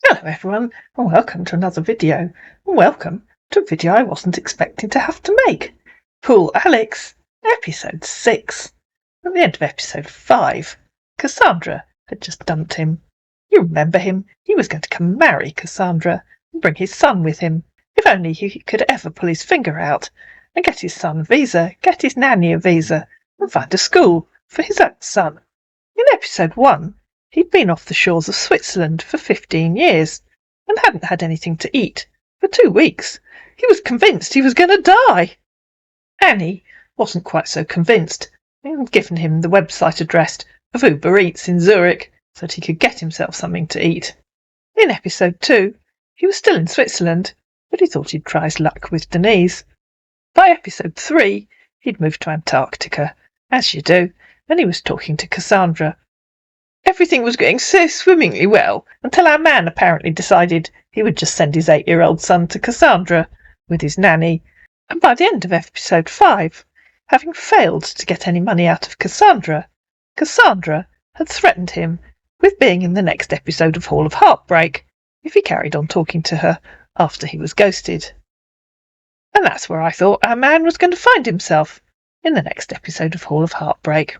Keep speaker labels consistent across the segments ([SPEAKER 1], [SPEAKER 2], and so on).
[SPEAKER 1] Hello everyone, and welcome to another video, and welcome to a video I wasn't expecting to have to make. Pool Alex, episode 6. At the end of episode 5, Cassandra had just dumped him. You remember him, he was going to come marry Cassandra and bring his son with him, if only he could ever pull his finger out and get his son a visa, get his nanny a visa, and find a school for his own son. In episode 1, he'd been off the shores of Switzerland for 15 years and hadn't had anything to eat for 2 weeks. He was convinced he was going to die. Annie wasn't quite so convinced and had given him the website address of Uber Eats in Zurich so that he could get himself something to eat. In episode 2, he was still in Switzerland, but he thought he'd try his luck with Denise. By episode 3, he'd moved to Antarctica, as you do, and he was talking to Cassandra. Everything was going so swimmingly well until our man apparently decided he would just send his 8-year-old son to Cassandra with his nanny, and by the end of episode 5, having failed to get any money out of Cassandra, Cassandra had threatened him with being in the next episode of Hall of Heartbreak if he carried on talking to her after he was ghosted. And that's where I thought our man was going to find himself, in the next episode of Hall of Heartbreak.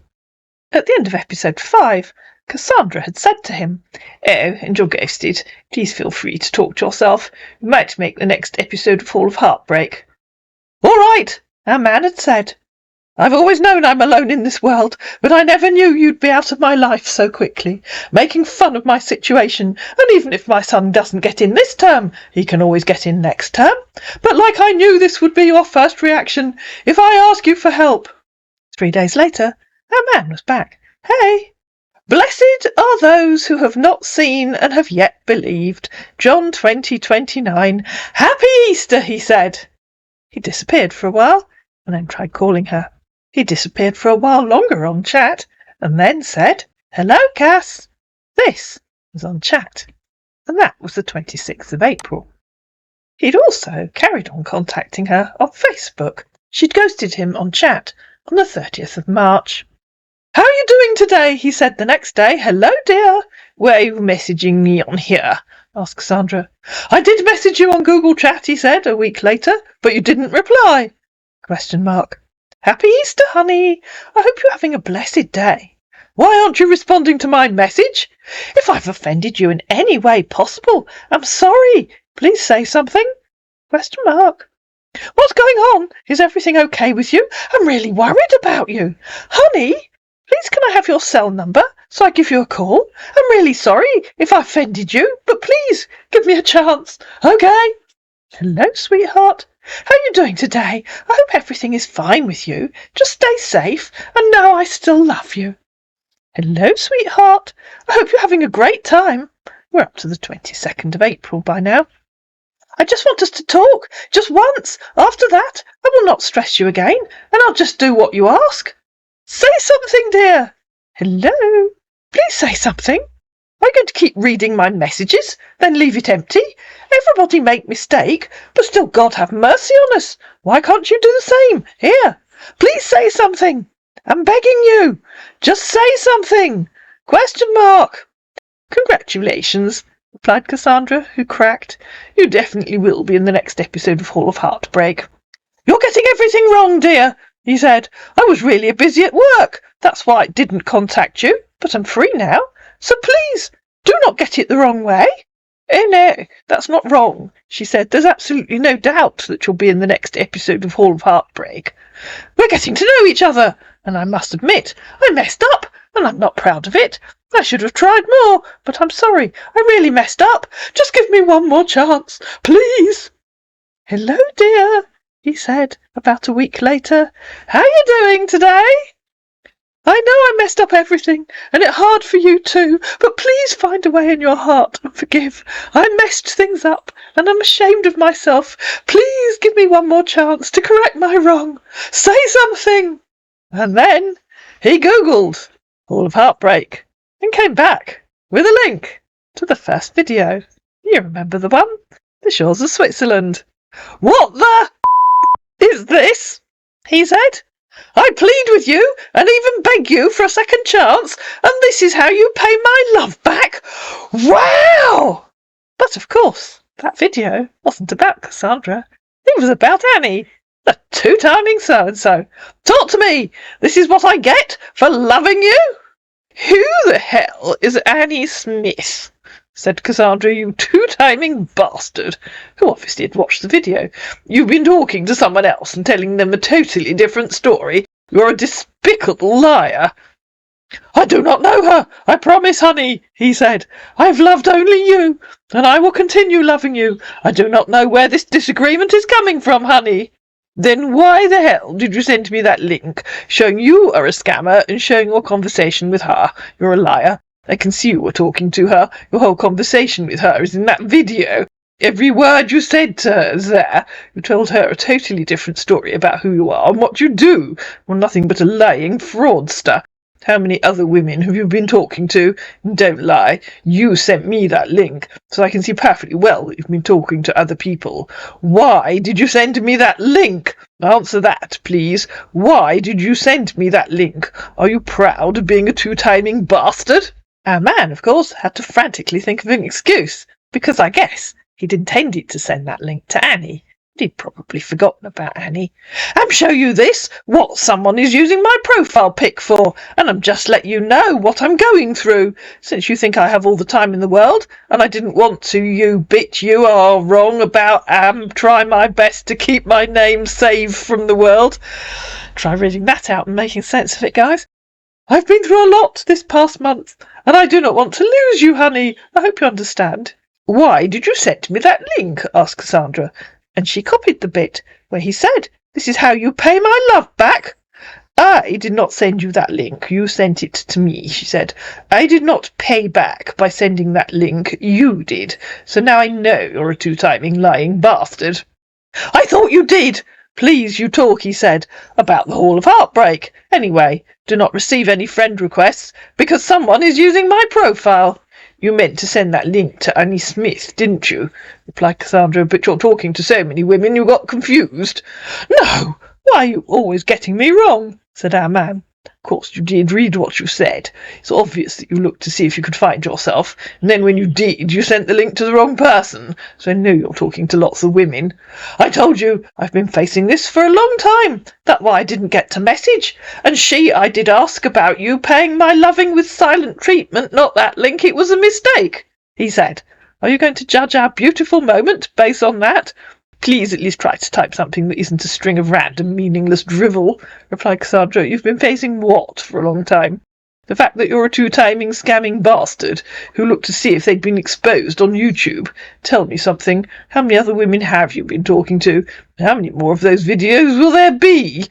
[SPEAKER 1] At the end of episode 5, Cassandra had said to him, "Oh, and you're ghosted. Please feel free to talk to yourself. We might make the next episode of Hall of Heartbreak." "All right," our man had said. "I've always known I'm alone in this world, but I never knew you'd be out of my life so quickly, making fun of my situation, and even if my son doesn't get in this term, he can always get in next term. But like I knew this would be your first reaction if I ask you for help." 3 days later, our man was back. "Hey. Blessed are those who have not seen and have yet believed. John 20:29. Happy Easter," he said. He disappeared for a while and then tried calling her. He disappeared for a while longer on chat and then said, "Hello, Cass." This was on chat, and that was the 26th of April. He'd also carried on contacting her on Facebook. She'd ghosted him on chat on the 30th of March. "How are you doing today?" he said the next day. "Hello, dear. Where are you messaging me on here?" asked Cassandra. "I did message you on Google Chat," he said a week later, "but you didn't reply." "Happy Easter, honey. I hope you're having a blessed day. Why aren't you responding to my message? If I've offended you in any way possible, I'm sorry. Please say something. "What's going on? Is everything okay with you? I'm really worried about you. Honey, please can I have your cell number so I give you a call? I'm really sorry if I offended you, but please give me a chance. Okay. Hello, sweetheart. How are you doing today? I hope everything is fine with you. Just stay safe and know I still love you. Hello, sweetheart. I hope you're having a great time." We're up to the 22nd of April by now. "I just want us to talk, just once. After that, I will not stress you again, and I'll just do what you ask. Say something, dear. Hello. Please say something. Am I going to keep reading my messages, then leave it empty? Everybody make mistake, but still God have mercy on us. Why can't you do the same? Here. Please say something. I'm begging you. Just say something. ? "Congratulations," replied Cassandra, who cracked. "You definitely will be in the next episode of Hall of Heartbreak." "You're getting everything wrong, dear," he said. "I was really busy at work. That's why I didn't contact you, but I'm free now. So please, do not get it the wrong way." No, that's not wrong," she said. "There's absolutely no doubt that you'll be in the next episode of Hall of Heartbreak. We're getting to know each other, and I must admit, I messed up, and I'm not proud of it. I should have tried more, but I'm sorry. I really messed up. Just give me one more chance, please." "Hello, dear," he said about a week later. "How are you doing today? I know I messed up everything, and it's hard for you too, but please find a way in your heart and forgive. I messed things up, and I'm ashamed of myself. Please give me one more chance to correct my wrong. Say something." And then he Googled Hall of Heartbreak and came back with a link to the first video. You remember the one? The shores of Switzerland. "What the is this?" he said. "I plead with you and even beg you for a second chance, and this is how you pay my love back? Wow!" But of course, that video wasn't about Cassandra. It was about Annie, the two-timing so-and-so. Talk to me! This is what I get for loving you? Who the hell is Annie Smith? Said Cassandra, you two-timing bastard, who obviously had watched the video. You've been talking to someone else and telling them a totally different story. You're a despicable liar. I do not know her, I promise, honey, he said. I have loved only you, and I will continue loving you. I do not know where this disagreement is coming from, honey. Then why the hell did you send me that link showing you are a scammer and showing your conversation with her? You're a liar. I can see you were talking to her. Your whole conversation with her is in that video. Every word you said to her is there. You told her a totally different story about who you are and what you do. You're nothing but a lying fraudster. How many other women have you been talking to? Don't lie. You sent me that link, so I can see perfectly well that you've been talking to other people. Why did you send me that link? Answer that, please. Why did you send me that link? Are you proud of being a two-timing bastard? Our man, of course, had to frantically think of an excuse, because I guess he'd intended to send that link to Annie. He'd probably forgotten about Annie. I'm show you this, what someone is using my profile pic for, and I'm just let you know what I'm going through. Since you think I have all the time in the world, and I didn't want to, you bitch, you are wrong about try my best to keep my name saved from the world. Try reading that out and making sense of it, guys. I've been through a lot this past month, and I do not want to lose you, honey. I hope you understand. Why did you send me that link? Asked Cassandra. And she copied the bit where he said, this is how you pay my love back. I did not send you that link. You sent it to me, she said. I did not pay back by sending that link. You did. So now I know you're a two-timing lying bastard. I thought you did. Please, you talk, he said, about the Hall of Heartbreak. Anyway, do not receive any friend requests because someone is using my profile. You meant to send that link to Annie Smith, didn't you? Replied Cassandra, but you're talking to so many women you got confused. No, why are you always getting me wrong? Said our man. Of course you did read what you said. It's obvious that you looked to see if you could find yourself, and then when you did, you sent the link to the wrong person, so I know you're talking to lots of women. I told you I've been facing this for a long time. That's why I didn't get to message. And I did ask about you paying my loving with silent treatment, not that link. It was a mistake, he said. Are you going to judge our beautiful moment based on that? Please at least try to type something that isn't a string of random, meaningless drivel, replied Cassandra. You've been facing what for a long time? The fact that you're a two-timing, scamming bastard who looked to see if they'd been exposed on YouTube. Tell me something. How many other women have you been talking to? How many more of those videos will there be?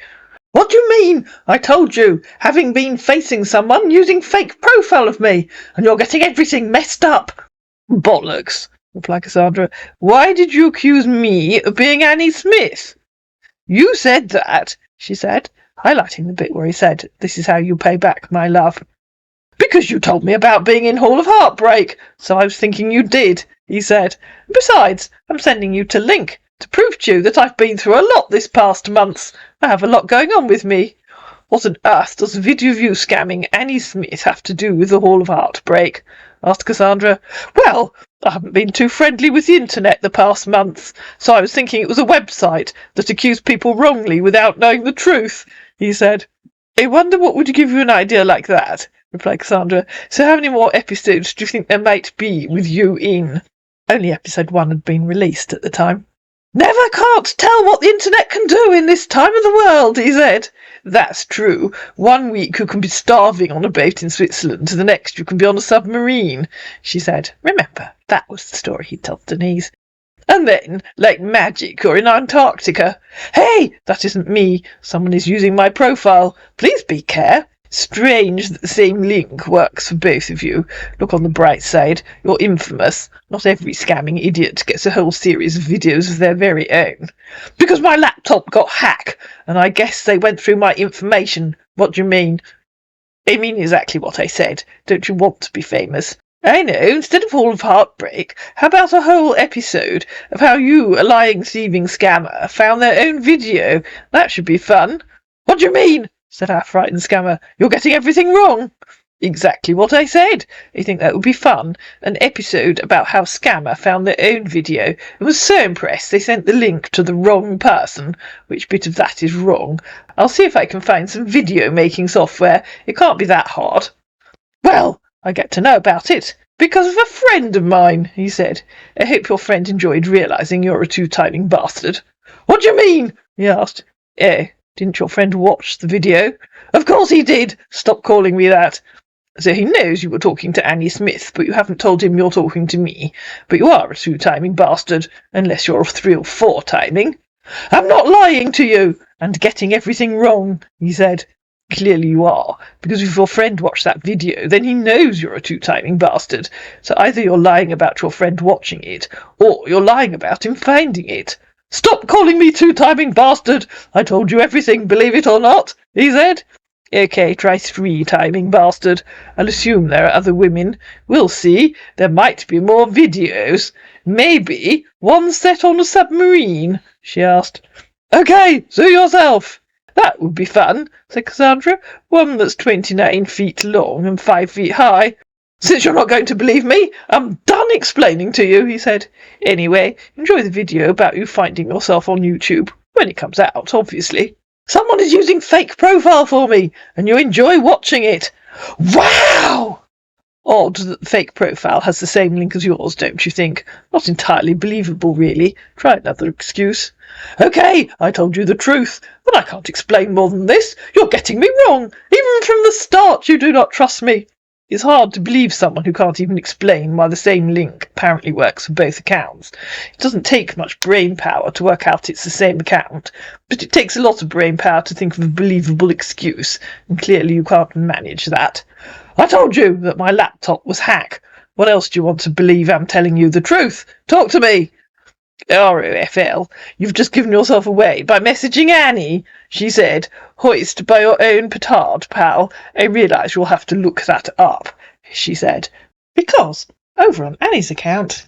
[SPEAKER 1] What do you mean? I told you, having been facing someone using fake profile of me, and you're getting everything messed up. Bollocks, replied Cassandra. Why did you accuse me of being Annie Smith? You said that, she said, highlighting the bit where he said, this is how you pay back my love. Because you told me about being in Hall of Heartbreak, so I was thinking you did, he said. Besides, I'm sending you to link to prove to you that I've been through a lot this past month. I have a lot going on with me. What on earth does a video of you scamming Annie Smith have to do with the Hall of Heartbreak? Asked Cassandra. Well, I haven't been too friendly with the internet the past month, so I was thinking it was a website that accused people wrongly without knowing the truth, he said. I wonder what would give you an idea like that, replied Cassandra. So how many more episodes do you think there might be with you in? Only episode 1 had been released at the time. Never can't tell what the internet can do in this time of the world, he said. That's true. 1 week you can be starving on a boat in Switzerland, the next you can be on a submarine, she said. Remember, that was the story he told Denise. And then, like magic, you're in Antarctica. Hey, that isn't me. Someone is using my profile. Please be care. Strange that the same link works for both of you. Look on the bright side. You're infamous. Not every scamming idiot gets a whole series of videos of their very own. Because my laptop got hacked, and I guess they went through my information. What do you mean? I mean exactly what I said. Don't you want to be famous? I know, instead of Hall of Heartbreak, how about a whole episode of how you, a lying, thieving scammer, found their own video? That should be fun. What do you mean? Said our frightened scammer. You're getting everything wrong. Exactly what I said. You think that would be fun? An episode about how Scammer found their own video and was so impressed they sent the link to the wrong person. Which bit of that is wrong? I'll see if I can find some video making software. It can't be that hard. Well, I get to know about it because of a friend of mine, he said. I hope your friend enjoyed realising you're a two-timing bastard. What do you mean? He asked. Didn't your friend watch the video? Of course he did. Stop calling me that. So he knows you were talking to Annie Smith, but you haven't told him you're talking to me. But you are a two-timing bastard, unless you're a 3 or 4 timing. I'm not lying to you, and getting everything wrong, he said. Clearly you are, because if your friend watched that video, then he knows you're a two-timing bastard. So either you're lying about your friend watching it, or you're lying about him finding it. Stop calling me two-timing bastard! I told you everything, believe it or not, he said. Okay, try 3-timing bastard. I'll assume there are other women. We'll see. There might be more videos. Maybe one set on a submarine, she asked. Okay, sue yourself. That would be fun, said Cassandra. One that's 29 feet long and 5 feet high. Since you're not going to believe me, I'm done explaining to you, he said. Anyway, enjoy the video about you finding yourself on YouTube. When it comes out, obviously. Someone is using fake profile for me, and you enjoy watching it. Wow! Odd that the fake profile has the same link as yours, don't you think? Not entirely believable, really. Try another excuse. Okay, I told you the truth, but I can't explain more than this. You're getting me wrong. Even from the start, you do not trust me. It's hard to believe someone who can't even explain why the same link apparently works for both accounts. It doesn't take much brain power to work out it's the same account, but it takes a lot of brain power to think of a believable excuse, and clearly you can't manage that. I told you that my laptop was hacked. What else do you want to believe? I'm telling you the truth. Talk to me. ROFL, you've just given yourself away by messaging Annie, she said. Hoist by your own petard, pal. I realise you'll have to look that up, she said. Because, over on Annie's account,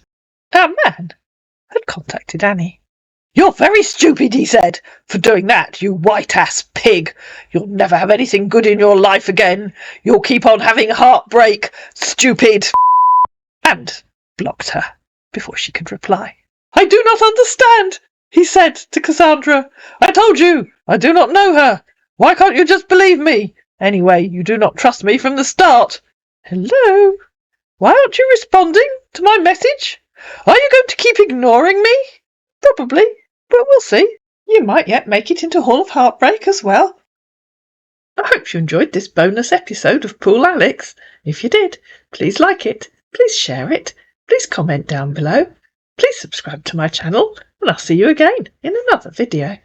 [SPEAKER 1] our man had contacted Annie. You're very stupid, he said, for doing that, you white-ass pig. You'll never have anything good in your life again. You'll keep on having heartbreak, stupid. And blocked her before she could reply. I do not understand, he said to Cassandra. I told you, I do not know her. Why can't you just believe me? Anyway, you do not trust me from the start. Hello? Why aren't you responding to my message? Are you going to keep ignoring me? Probably, but we'll see. You might yet make it into Hall of Heartbreak as well. I hope you enjoyed this bonus episode of Pool Alex. If you did, please like it, please share it, please comment down below. Please subscribe to my channel, and I'll see you again in another video.